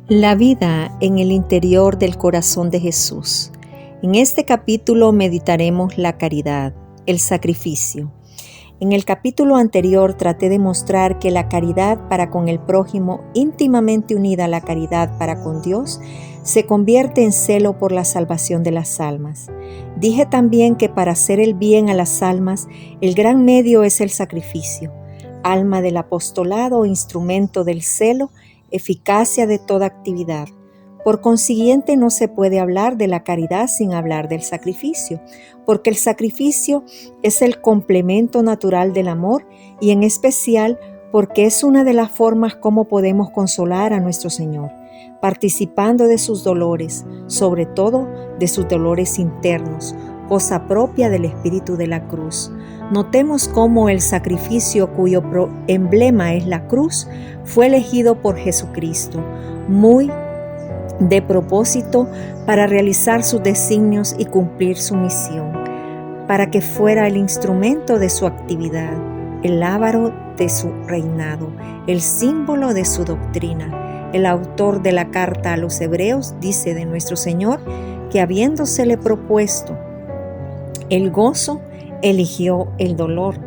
La vida en el interior del corazón de Jesús. En este capítulo meditaremos la caridad, el sacrificio. En el capítulo anterior traté de mostrar que la caridad para con el prójimo, íntimamente unida a la caridad para con Dios, se convierte en celo por la salvación de las almas. Dije también que para hacer el bien a las almas, el gran medio es el sacrificio, alma del apostolado o instrumento del celo, eficacia de toda actividad. Por consiguiente, no se puede hablar de la caridad sin hablar del sacrificio, porque el sacrificio es el complemento natural del amor y en especial porque es una de las formas como podemos consolar a nuestro Señor, participando de sus dolores, sobre todo de sus dolores internos, cosa propia del espíritu de la cruz. Notemos cómo el sacrificio cuyo emblema es la cruz fue elegido por Jesucristo, muy de propósito para realizar sus designios y cumplir su misión, para que fuera el instrumento de su actividad, el lábaro de su reinado, el símbolo de su doctrina. El autor de la carta a los Hebreos dice de nuestro Señor que habiéndosele propuesto el gozo, eligió el dolor.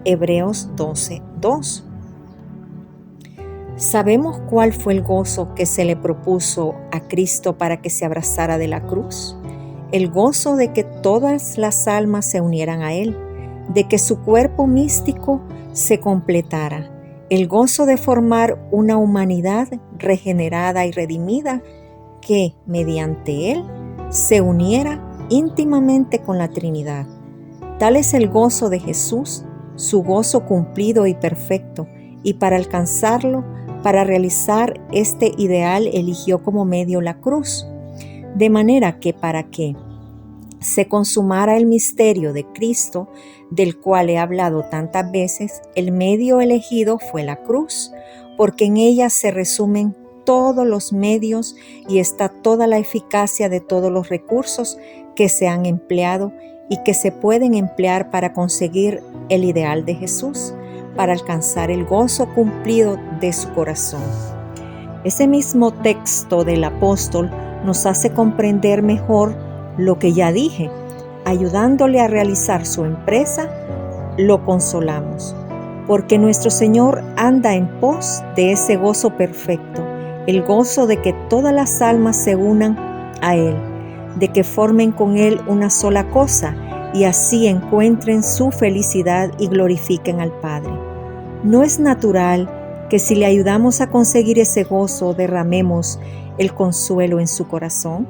Hebreos 12:2. ¿Sabemos cuál fue el gozo que se le propuso a Cristo para que se abrazara de la cruz? El gozo de que todas las almas se unieran a Él, de que su cuerpo místico se completara, el gozo de formar una humanidad regenerada y redimida que, mediante Él, se uniera íntimamente con la Trinidad. Tal es el gozo de Jesús, su gozo cumplido y perfecto, y para alcanzarlo, para realizar este ideal, eligió como medio la cruz, de manera que para que se consumara el misterio de Cristo, del cual he hablado tantas veces, el medio elegido fue la cruz, porque en ella se resumen todos los medios y está toda la eficacia de todos los recursos que se han empleado y que se pueden emplear para conseguir el ideal de Jesús, para alcanzar el gozo cumplido de su corazón. Ese mismo texto del apóstol nos hace comprender mejor lo que ya dije. Ayudándole a realizar su empresa, lo consolamos, porque nuestro Señor anda en pos de ese gozo perfecto, el gozo de que todas las almas se unan a Él, de que formen con Él una sola cosa y así encuentren su felicidad y glorifiquen al Padre. ¿No es natural que si le ayudamos a conseguir ese gozo derramemos el consuelo en su corazón?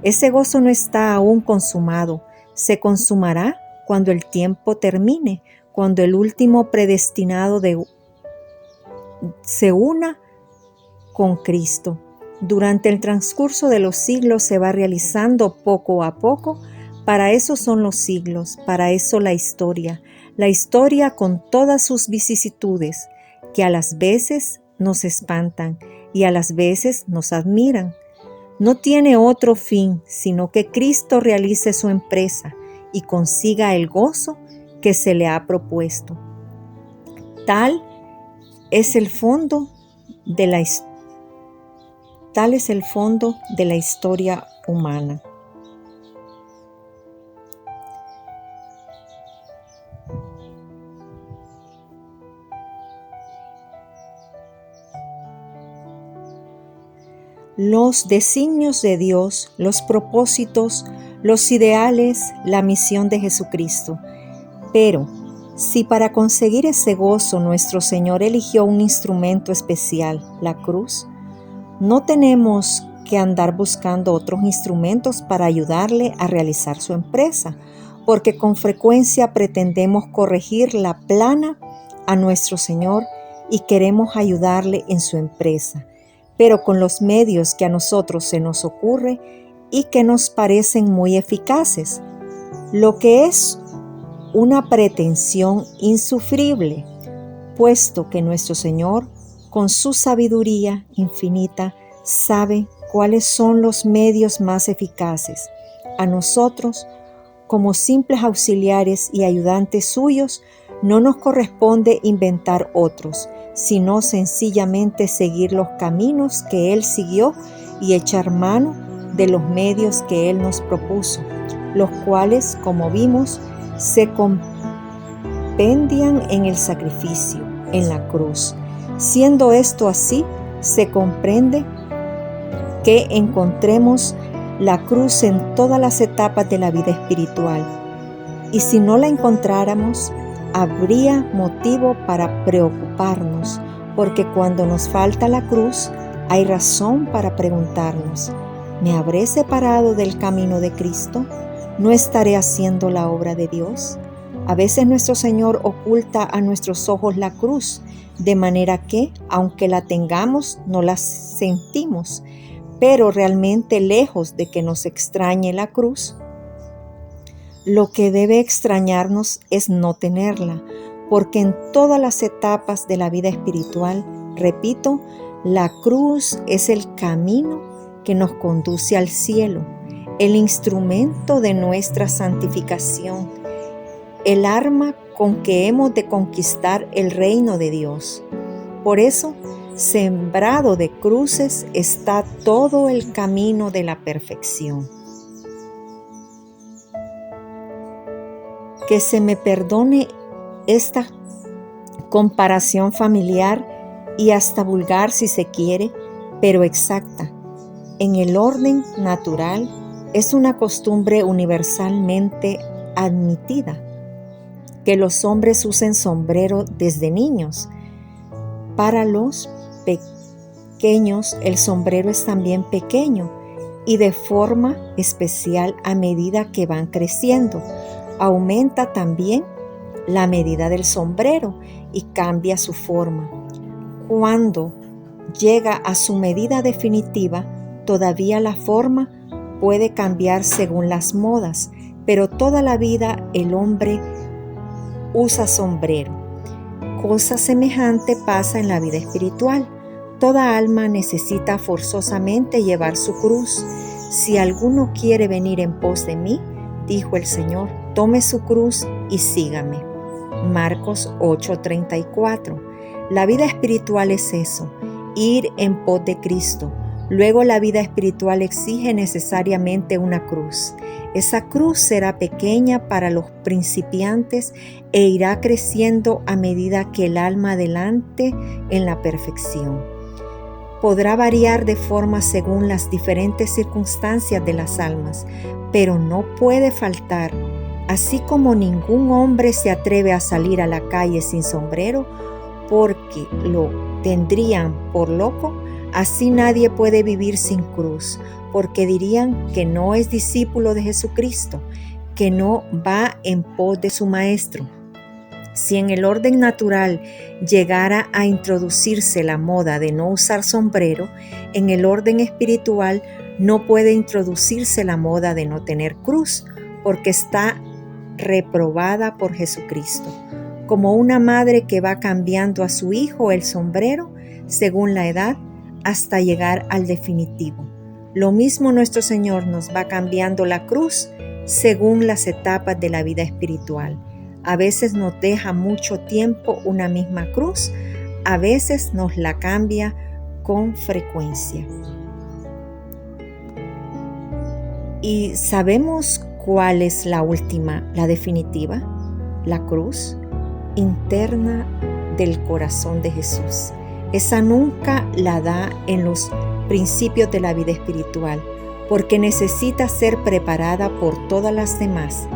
Ese gozo no está aún consumado, se consumará cuando el tiempo termine, cuando el último predestinado se una con Cristo. Durante el transcurso de los siglos se va realizando poco a poco. Para eso son los siglos, para eso la historia con todas sus vicisitudes, que a las veces nos espantan y a las veces nos admiran. No tiene otro fin, sino que Cristo realice su empresa y consiga el gozo que se le ha propuesto. Tal es el fondo de la historia humana. Los designios de Dios, los propósitos, los ideales, la misión de Jesucristo. Pero, si para conseguir ese gozo nuestro Señor eligió un instrumento especial, la cruz, no tenemos que andar buscando otros instrumentos para ayudarle a realizar su empresa, porque con frecuencia pretendemos corregir la plana a nuestro Señor y queremos ayudarle en su empresa, pero con los medios que a nosotros se nos ocurre y que nos parecen muy eficaces, lo que es una pretensión insufrible, puesto que nuestro Señor, con su sabiduría infinita, sabe cuáles son los medios más eficaces. A nosotros, como simples auxiliares y ayudantes suyos, no nos corresponde inventar otros, sino sencillamente seguir los caminos que Él siguió y echar mano de los medios que Él nos propuso, los cuales, como vimos, se compendian en el sacrificio, en la cruz. Siendo esto así, se comprende que encontremos la cruz en todas las etapas de la vida espiritual. Y si no la encontráramos, habría motivo para preocuparnos, porque cuando nos falta la cruz, hay razón para preguntarnos: ¿me habré separado del camino de Cristo? ¿No estaré haciendo la obra de Dios? A veces nuestro Señor oculta a nuestros ojos la cruz, de manera que, aunque la tengamos, no la sentimos. Pero realmente, lejos de que nos extrañe la cruz, lo que debe extrañarnos es no tenerla, porque en todas las etapas de la vida espiritual, repito, la cruz es el camino que nos conduce al cielo, el instrumento de nuestra santificación, el arma con que hemos de conquistar el reino de Dios. Por eso, sembrado de cruces está todo el camino de la perfección. Que se me perdone esta comparación familiar y hasta vulgar si se quiere, pero exacta. En el orden natural es una costumbre universalmente admitida que los hombres usen sombrero desde niños. Para los pequeños el sombrero es también pequeño y de forma especial a medida que van creciendo. Aumenta también la medida del sombrero y cambia su forma. Cuando llega a su medida definitiva, todavía la forma puede cambiar según las modas, pero toda la vida el hombre usa sombrero. Cosa semejante pasa en la vida espiritual. Toda alma necesita forzosamente llevar su cruz. Si alguno quiere venir en pos de mí, dijo el Señor, tome su cruz y sígame. Marcos 8:34. La vida espiritual es eso, ir en pos de Cristo. Luego la vida espiritual exige necesariamente una cruz. Esa cruz será pequeña para los principiantes e irá creciendo a medida que el alma adelante en la perfección. Podrá variar de forma según las diferentes circunstancias de las almas, pero no puede faltar. Así como ningún hombre se atreve a salir a la calle sin sombrero porque lo tendrían por loco, así nadie puede vivir sin cruz, porque dirían que no es discípulo de Jesucristo, que no va en pos de su Maestro. Si en el orden natural llegara a introducirse la moda de no usar sombrero, en el orden espiritual no puede introducirse la moda de no tener cruz, porque está reprobada por Jesucristo. Como una madre que va cambiando a su hijo el sombrero según la edad hasta llegar al definitivo. Lo mismo nuestro Señor nos va cambiando la cruz según las etapas de la vida espiritual. A veces nos deja mucho tiempo una misma cruz, a veces nos la cambia con frecuencia. ¿Y sabemos cuál es la última, la definitiva? La cruz interna del corazón de Jesús. Esa nunca la da en los principios de la vida espiritual, porque necesita ser preparada por todas las demás.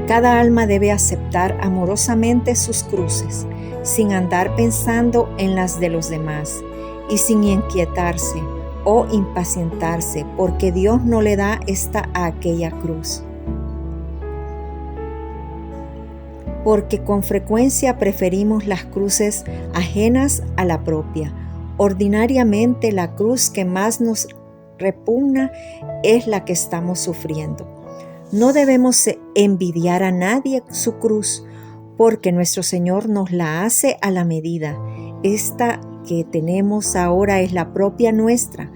Cada alma debe aceptar amorosamente sus cruces, sin andar pensando en las de los demás y sin inquietarse o impacientarse, porque Dios no le da esta a aquella cruz. Porque con frecuencia preferimos las cruces ajenas a la propia. Ordinariamente la cruz que más nos repugna es la que estamos sufriendo. No debemos envidiar a nadie su cruz, porque nuestro Señor nos la hace a la medida. Esta que tenemos ahora es la propia nuestra.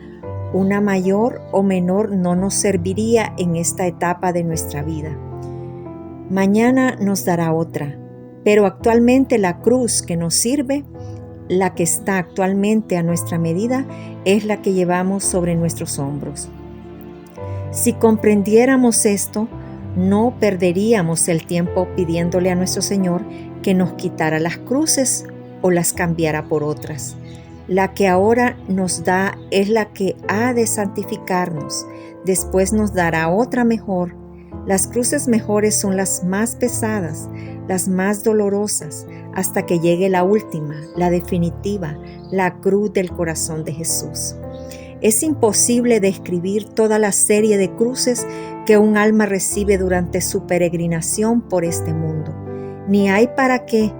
Una mayor o menor no nos serviría en esta etapa de nuestra vida. Mañana nos dará otra, Pero actualmente la cruz que nos sirve, la que está actualmente a nuestra medida, es la que llevamos sobre nuestros hombros. Si comprendiéramos esto, no perderíamos el tiempo pidiéndole a nuestro Señor que nos quitara las cruces o las cambiara por otras. La que ahora nos da es la que ha de santificarnos. Después nos dará otra mejor. Las cruces mejores son las más pesadas, las más dolorosas, hasta que llegue la última, la definitiva, la cruz del corazón de Jesús. Es imposible describir toda la serie de cruces que un alma recibe durante su peregrinación por este mundo. Ni hay para qué,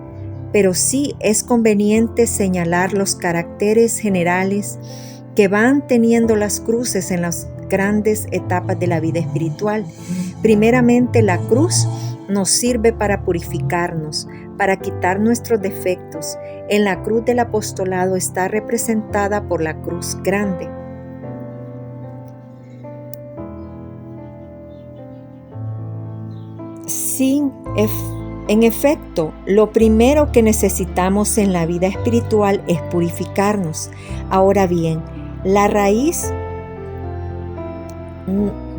pero sí es conveniente señalar los caracteres generales que van teniendo las cruces en las grandes etapas de la vida espiritual. Primeramente, la cruz nos sirve para purificarnos, para quitar nuestros defectos. En la cruz del apostolado está representada por la cruz grande. En efecto, lo primero que necesitamos en la vida espiritual es purificarnos. Ahora bien, la raíz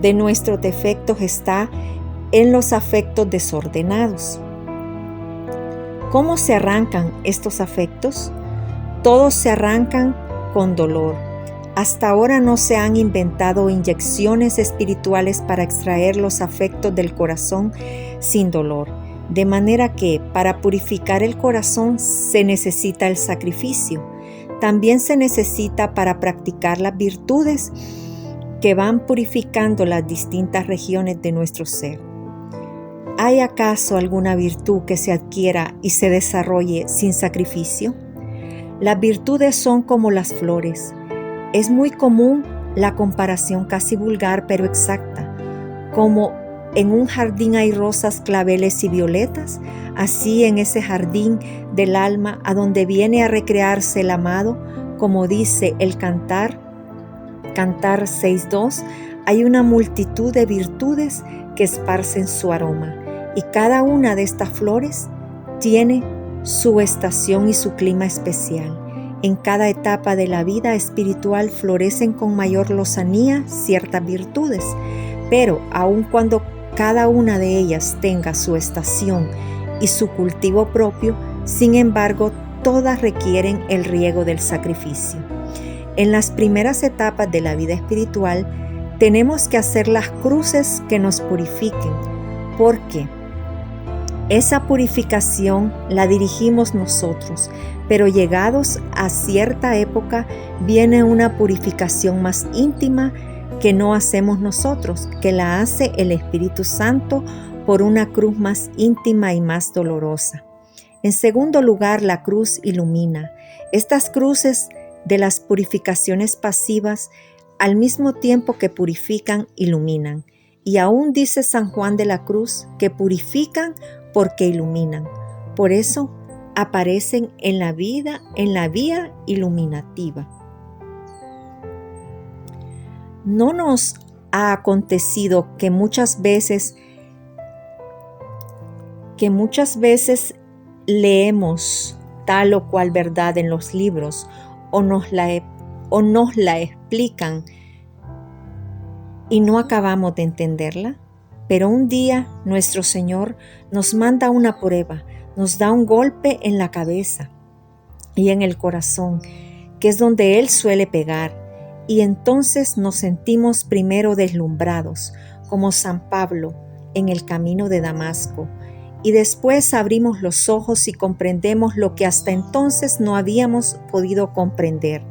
de nuestros defectos está en los afectos desordenados. ¿Cómo se arrancan estos afectos? Todos se arrancan con dolor. Hasta ahora no se han inventado inyecciones espirituales para extraer los afectos del corazón sin dolor. De manera que para purificar el corazón se necesita el sacrificio. También se necesita para practicar las virtudes que van purificando las distintas regiones de nuestro ser. ¿Hay acaso alguna virtud que se adquiera y se desarrolle sin sacrificio? Las virtudes son como las flores. Es muy común la comparación casi vulgar pero exacta. Como en un jardín hay rosas, claveles y violetas, así en ese jardín del alma a donde viene a recrearse el amado, como dice el Cantar 6.2, hay una multitud de virtudes que esparcen su aroma, y cada una de estas flores tiene su estación y su clima especial. En cada etapa de la vida espiritual florecen con mayor lozanía ciertas virtudes, pero aun cuando cada una de ellas tenga su estación y su cultivo propio, sin embargo, todas requieren el riego del sacrificio. En las primeras etapas de la vida espiritual, tenemos que hacer las cruces que nos purifiquen, porque esa purificación la dirigimos nosotros, pero llegados a cierta época viene una purificación más íntima que no hacemos nosotros, que la hace el Espíritu Santo por una cruz más íntima y más dolorosa. En segundo lugar, la cruz ilumina. Estas cruces de las purificaciones pasivas, al mismo tiempo que purifican, iluminan. Y aún dice San Juan de la Cruz que purifican porque iluminan. Por eso aparecen en la vía iluminativa. ¿No nos ha acontecido que muchas veces leemos tal o cual verdad en los libros o nos la explican y no acabamos de entenderla? Pero un día nuestro Señor nos manda una prueba, nos da un golpe en la cabeza y en el corazón, que es donde Él suele pegar, y entonces nos sentimos primero deslumbrados, como San Pablo en el camino de Damasco, y después abrimos los ojos y comprendemos lo que hasta entonces no habíamos podido comprender,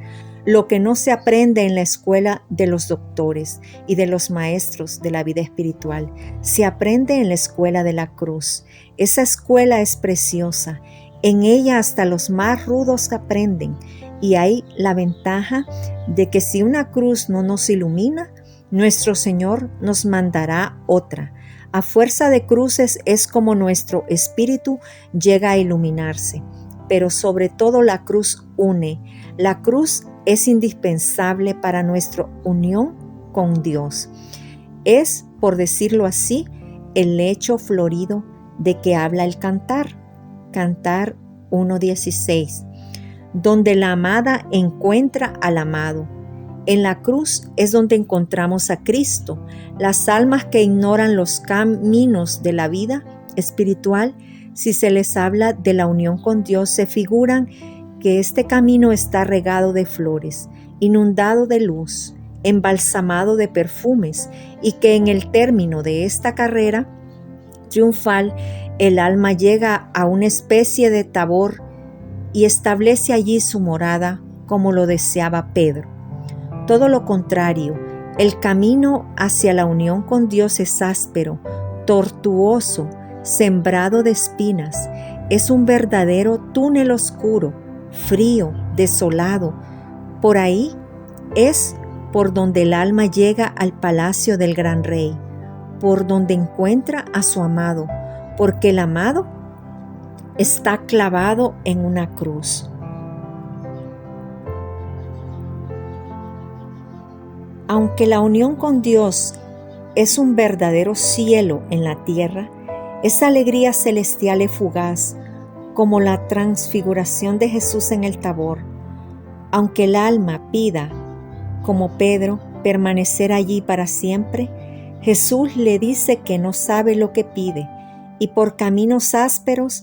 lo que no se aprende en la escuela de los doctores y de los maestros de la vida espiritual. Se aprende en la escuela de la cruz. Esa escuela es preciosa. En ella hasta los más rudos aprenden, y hay la ventaja de que si una cruz no nos ilumina, nuestro Señor nos mandará otra. A fuerza de cruces es como nuestro espíritu llega a iluminarse, pero sobre todo la cruz une. La cruz es indispensable para nuestra unión con Dios. Es, por decirlo así, el lecho florido de que habla el Cantar. Cantar 1:16, donde la amada encuentra al amado. En la cruz es donde encontramos a Cristo. Las almas que ignoran los caminos de la vida espiritual, si se les habla de la unión con Dios, se figuran que este camino está regado de flores, inundado de luz, embalsamado de perfumes, y que en el término de esta carrera triunfal, el alma llega a una especie de Tabor y establece allí su morada como lo deseaba Pedro. Todo lo contrario, el camino hacia la unión con Dios es áspero, tortuoso, sembrado de espinas. Es un verdadero túnel oscuro, frío, desolado. Por ahí es por donde el alma llega al palacio del gran rey, por donde encuentra a su amado, porque el amado está clavado en una cruz. Aunque la unión con Dios es un verdadero cielo en la tierra, esa alegría celestial es fugaz, como la transfiguración de Jesús en el Tabor. Aunque el alma pida, como Pedro, permanecer allí para siempre, Jesús le dice que no sabe lo que pide, y por caminos ásperos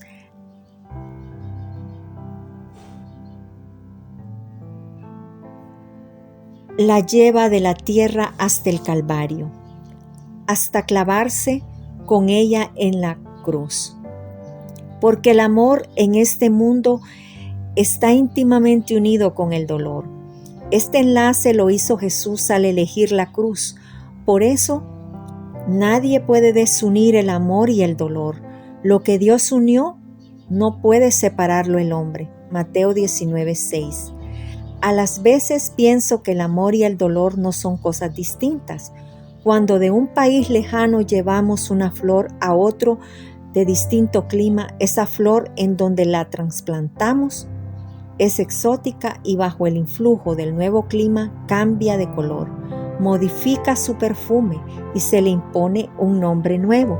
la lleva de la tierra hasta el Calvario, hasta clavarse con ella en la cruz. Porque el amor en este mundo está íntimamente unido con el dolor. Este enlace lo hizo Jesús al elegir la cruz. Por eso, nadie puede desunir el amor y el dolor. Lo que Dios unió, no puede separarlo el hombre. Mateo 19:6. A las veces pienso que el amor y el dolor no son cosas distintas. Cuando de un país lejano llevamos una flor a otro de distinto clima, esa flor en donde la trasplantamos es exótica y bajo el influjo del nuevo clima cambia de color, modifica su perfume y se le impone un nombre nuevo.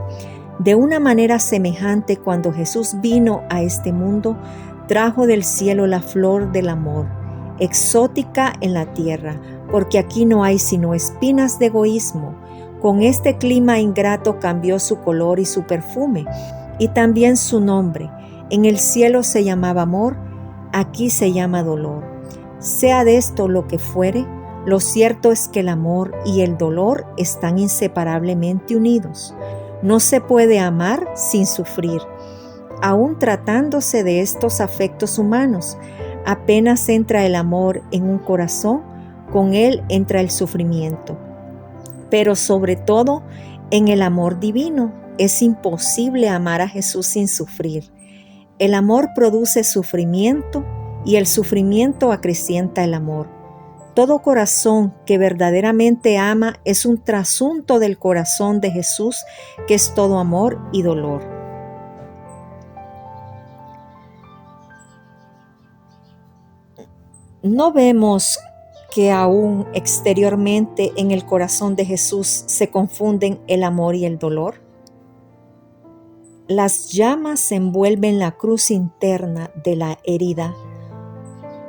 De una manera semejante, cuando Jesús vino a este mundo, trajo del cielo la flor del amor, exótica en la tierra, porque aquí no hay sino espinas de egoísmo. Con este clima ingrato cambió su color y su perfume, y también su nombre. En el cielo se llamaba amor, aquí se llama dolor. Sea de esto lo que fuere, lo cierto es que el amor y el dolor están inseparablemente unidos. No se puede amar sin sufrir. Aún tratándose de estos afectos humanos, apenas entra el amor en un corazón, con él entra el sufrimiento. Pero sobre todo, en el amor divino, es imposible amar a Jesús sin sufrir. El amor produce sufrimiento y el sufrimiento acrecienta el amor. Todo corazón que verdaderamente ama es un trasunto del corazón de Jesús, que es todo amor y dolor. No vemos que aún exteriormente en el corazón de Jesús se confunden el amor y el dolor. Las llamas envuelven la cruz interna de la herida.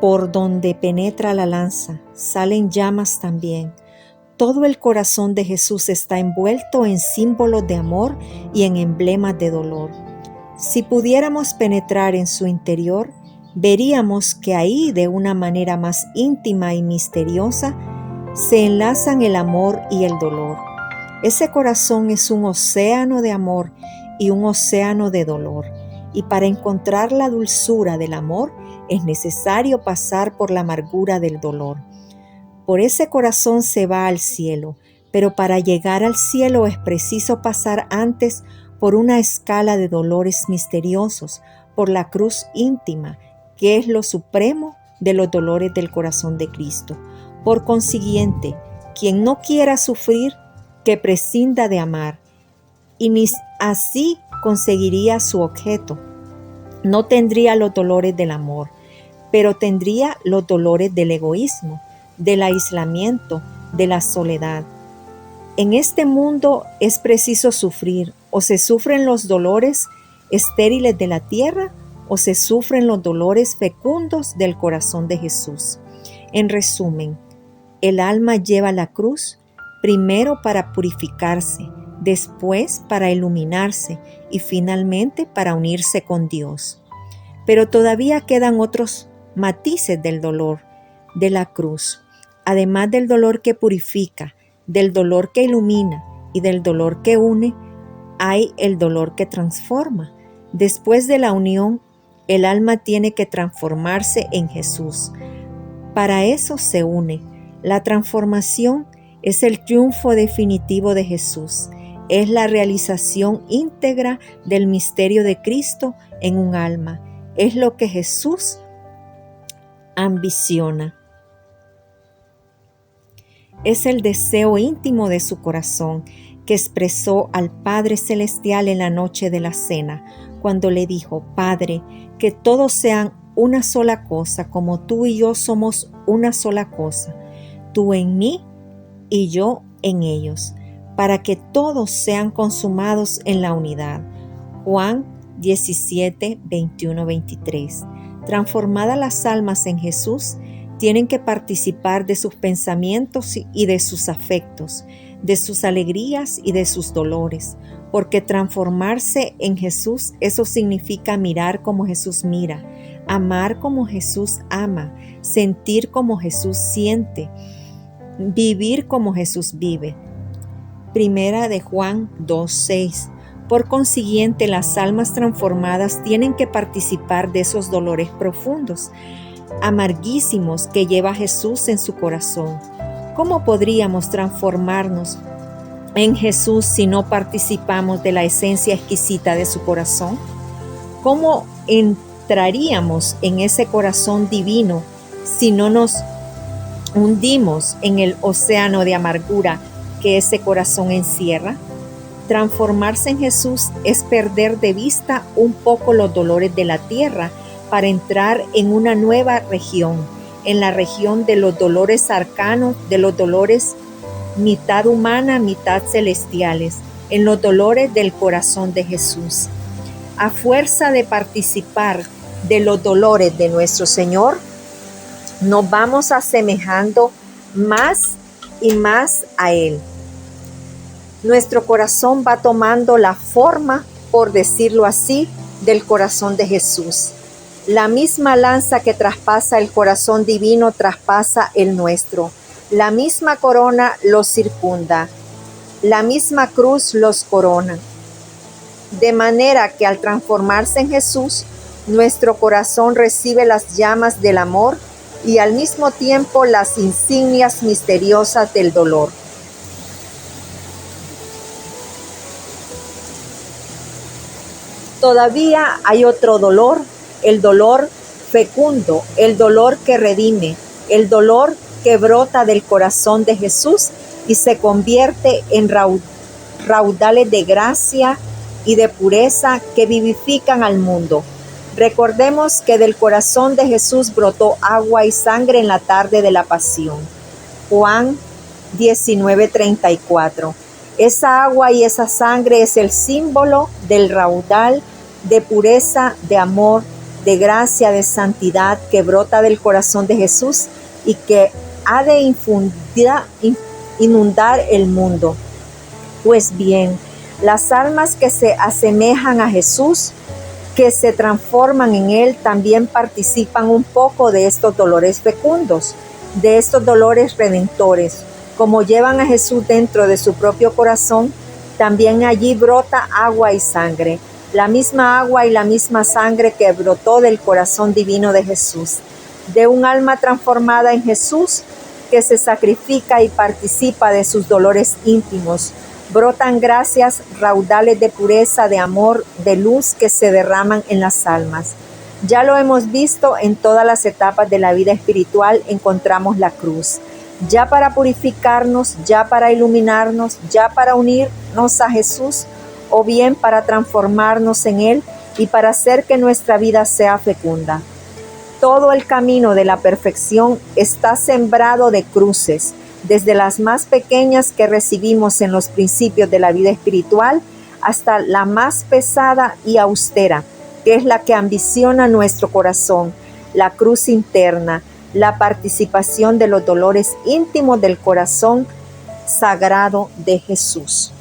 Por donde penetra la lanza, salen llamas también. Todo el corazón de Jesús está envuelto en símbolos de amor y en emblemas de dolor. Si pudiéramos penetrar en su interior, veríamos que ahí, de una manera más íntima y misteriosa, se enlazan el amor y el dolor. Ese corazón es un océano de amor y un océano de dolor, y para encontrar la dulzura del amor es necesario pasar por la amargura del dolor. Por ese corazón se va al cielo, pero para llegar al cielo es preciso pasar antes por una escala de dolores misteriosos, por la cruz íntima, que es lo supremo de los dolores del corazón de Cristo. Por consiguiente, quien no quiera sufrir, que prescinda de amar, y ni así conseguiría su objeto. No tendría los dolores del amor, pero tendría los dolores del egoísmo, del aislamiento, de la soledad. En este mundo es preciso sufrir, o se sufren los dolores estériles de la tierra, o se sufren los dolores fecundos del corazón de Jesús. En resumen, el alma lleva la cruz primero para purificarse, después para iluminarse y finalmente para unirse con Dios. Pero todavía quedan otros matices del dolor de la cruz. Además del dolor que purifica, del dolor que ilumina y del dolor que une, hay el dolor que transforma. Después de la unión, el alma tiene que transformarse en Jesús. Para eso se une. La transformación es el triunfo definitivo de Jesús. Es la realización íntegra del misterio de Cristo en un alma. Es lo que Jesús ambiciona. Es el deseo íntimo de su corazón que expresó al Padre Celestial en la noche de la cena, cuando le dijo: Padre, que todos sean una sola cosa, como tú y yo somos una sola cosa, tú en mí y yo en ellos, para que todos sean consumados en la unidad. Juan 17, 21, 23. Transformadas las almas en Jesús, tienen que participar de sus pensamientos y de sus afectos, de sus alegrías y de sus dolores, porque transformarse en Jesús, eso significa mirar como Jesús mira, amar como Jesús ama, sentir como Jesús siente, vivir como Jesús vive. Primera de Juan 2:6. Por consiguiente, las almas transformadas tienen que participar de esos dolores profundos, amarguísimos que lleva Jesús en su corazón. ¿Cómo podríamos transformarnos en Jesús si no participamos de la esencia exquisita de su corazón? ¿Cómo entraríamos en ese corazón divino si no nos hundimos en el océano de amargura que ese corazón encierra? Transformarse en Jesús es perder de vista un poco los dolores de la tierra para entrar en una nueva región, en la región de los dolores arcanos, de los dolores mitad humana, mitad celestiales, en los dolores del corazón de Jesús. A fuerza de participar de los dolores de nuestro Señor, nos vamos asemejando más y más a Él. Nuestro corazón va tomando la forma, por decirlo así, del corazón de Jesús. La misma lanza que traspasa el corazón divino traspasa el nuestro. La misma corona los circunda. La misma cruz los corona. De manera que al transformarse en Jesús, nuestro corazón recibe las llamas del amor y al mismo tiempo las insignias misteriosas del dolor. Todavía hay otro dolor, el dolor fecundo, el dolor que redime, el dolor que brota del corazón de Jesús y se convierte en raudales de gracia y de pureza que vivifican al mundo. Recordemos que del corazón de Jesús brotó agua y sangre en la tarde de la pasión. Juan 19:34. Esa agua y esa sangre es el símbolo del raudal de pureza, de amor, de gracia, de santidad que brota del corazón de Jesús y que ha de inundar el mundo. Pues bien, las almas que se asemejan a Jesús, que se transforman en Él, también participan un poco de estos dolores fecundos, de estos dolores redentores. Como llevan a Jesús dentro de su propio corazón, también allí brota agua y sangre, la misma agua y la misma sangre que brotó del corazón divino de Jesús. De un alma transformada en Jesús, que se sacrifica y participa de sus dolores íntimos, brotan gracias, raudales de pureza, de amor, de luz que se derraman en las almas. Ya lo hemos visto en todas las etapas de la vida espiritual, encontramos la cruz. Ya para purificarnos, ya para iluminarnos, ya para unirnos a Jesús, o bien para transformarnos en Él y para hacer que nuestra vida sea fecunda. Todo el camino de la perfección está sembrado de cruces, desde las más pequeñas que recibimos en los principios de la vida espiritual hasta la más pesada y austera, que es la que ambiciona nuestro corazón, la cruz interna, la participación de los dolores íntimos del corazón sagrado de Jesús.